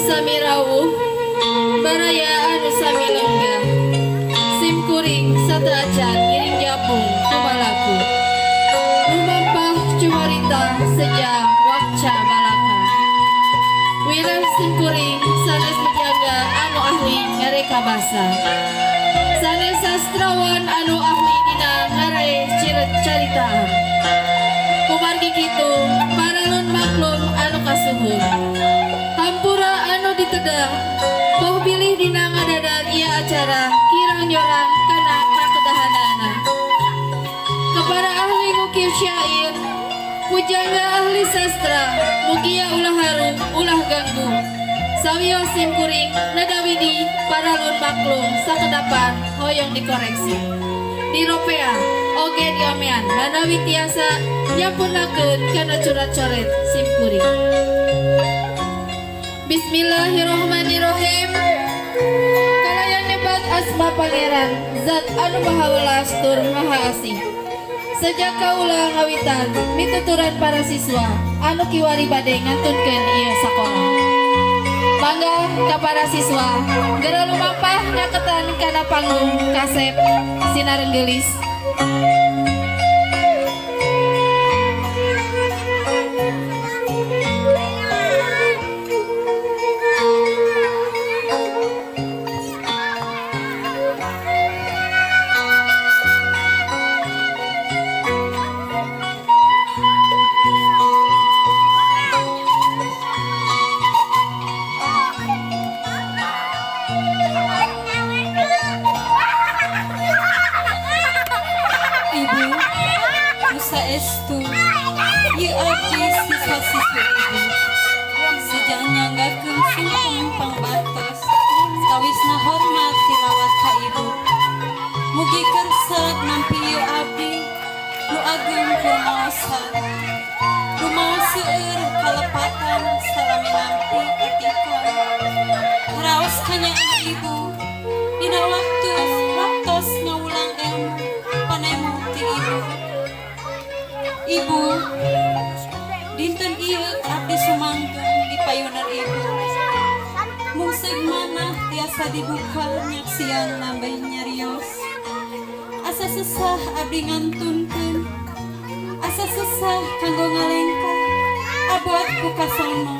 sami rawuh baraya anu sami lenggah sim kuring sataacan ngiring japung kubalaku lumampah cumarita sejak wakca balaka wirah sim kuring sanes menjaga anu ahli ngareka basa sanes sastrawan anu ahli dina ngare caritaan kumargi kitu paralun maklum anu kasuhun hampura anu ditedang bau pilih dina ngadadan ieu acara kirang nyorang kana kakedahanana kepada ahli ngukir syair pujangga ahli sastra mugia ulah harum ulah ganggu sawiyo sim kuring nadawidi paralun maklum sakedapan hoyong dikoreksi diropea oge diomean manawi tiasa nyapunakeun kana curat coret sim kuring. Bismillahirrahmanirrahim. Kalayan nebat asma pangeran zat anu maha welas tur maha asih sejak kaula ngawitan mituturan para siswa anu kiwari bade ngantunkeun ieu sakola mangga ka para siswa geura lumampah nyaketan kana panggung kasep Sinareng Geulis. Saestu ieu abdi siswa-siswi ibu sejak nyanggakeun sumpeng pangbatos sawisna hormat tilawat ka ibu mugi kersa nampi ieu abdi nu agung kumaosan rumaos seueur kalepatan salami nampi ketika raos kanyaan ibu dina waktos ngaulang ilmu panemu ti ibu. Ibu, dinten ieu abdi sumanggeng di payunan ibu. Mungseg manah tiasa dibuka nyaksian nambah nyarios. Asa sesah abdi ngantunkeun, asa sesah kanggo ngalengka. Abot ku kasono,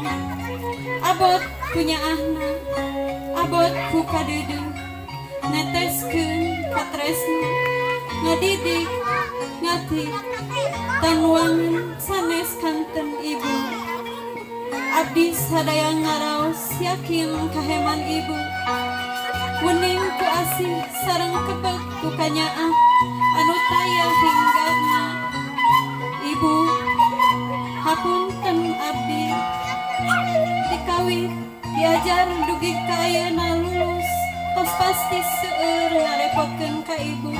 abot ku nyaahna, abot ku kadeudeung. Neteskeun katresna, ngadidik, ngatik. Tanwangan sanes kanten ibu abdi sadaya ngaraos yakin kaheman ibu wening ku asih sareng kebek ku kanyaah anu taya hinggana ibu hapunten abdi dikawit diajar dugi ka ayeuna lulus tos pasti seueur ngarepotkeun ka ibu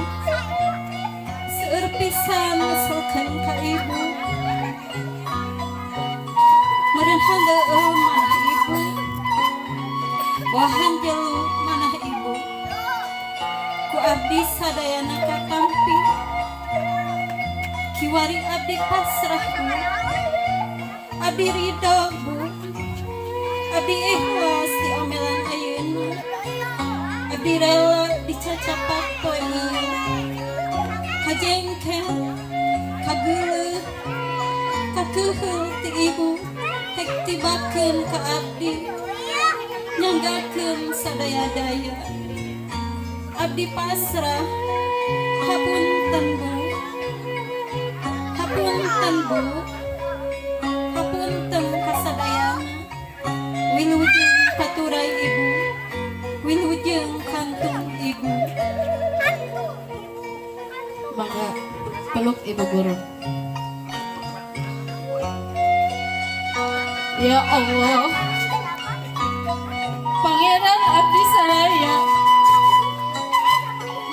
seueur pisan ngeselkeun ka ibu meureun handeueum manah ibu wahan jelu manah ibu ku abdi sadayana katampi kiwari abdi pasrah bu abdi ridho bu abdi ikhlas di omelan ayeuna abdi rela dicacapak poe kajengkeun kageuleuh kakeuheul ti ibu hek tibakeun ka abdi nyanggakeun sadaya-daya abdi pasrah hapunten bu hapunten bu hapunten kasadayana wilujeng katurai ibu wilujeng kantung ibu. Mangga peluk ibu guru. Ya Allah, Pangeran abdi saraya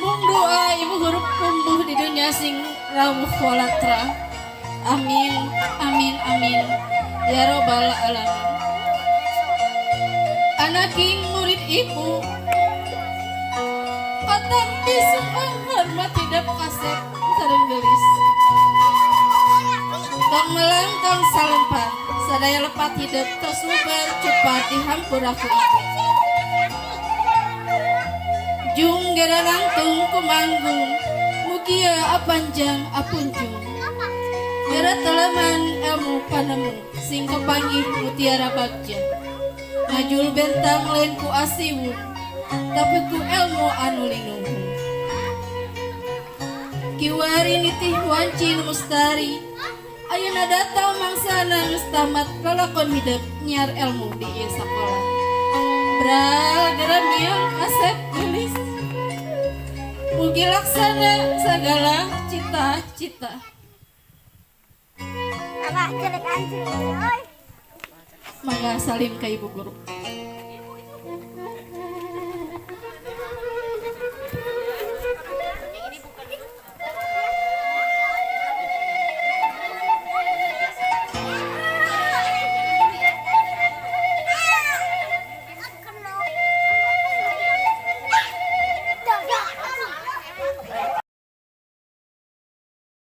mung doa ibu guru tumbuh di dunia sing rawuh walatra. Amin, amin, amin. Ya robbal alamin. Anak king murid ibu katampi sumpah hormat tidak kasep Sareng Geulis. Kang melang kang salempat sadaya lepat hidup tos luber cepat dihampura ku ibu. Jung gara nangtung kumanggung mugia apanjang apunjung. Gara teleman ilmu panemu sing kepanggih mutiara bagja. Ngajul bentang lain ku asiwun tapi ku ilmu anu linungkung. Kiwari nitih wancin mustari ayeuna datang mangsana geus tamat lalakon hidup nyiar ilmu di ieu sakola. Bral geramiang asep gelis mugi laksana sagala cita-cita. Mangga salim ka ibu guru.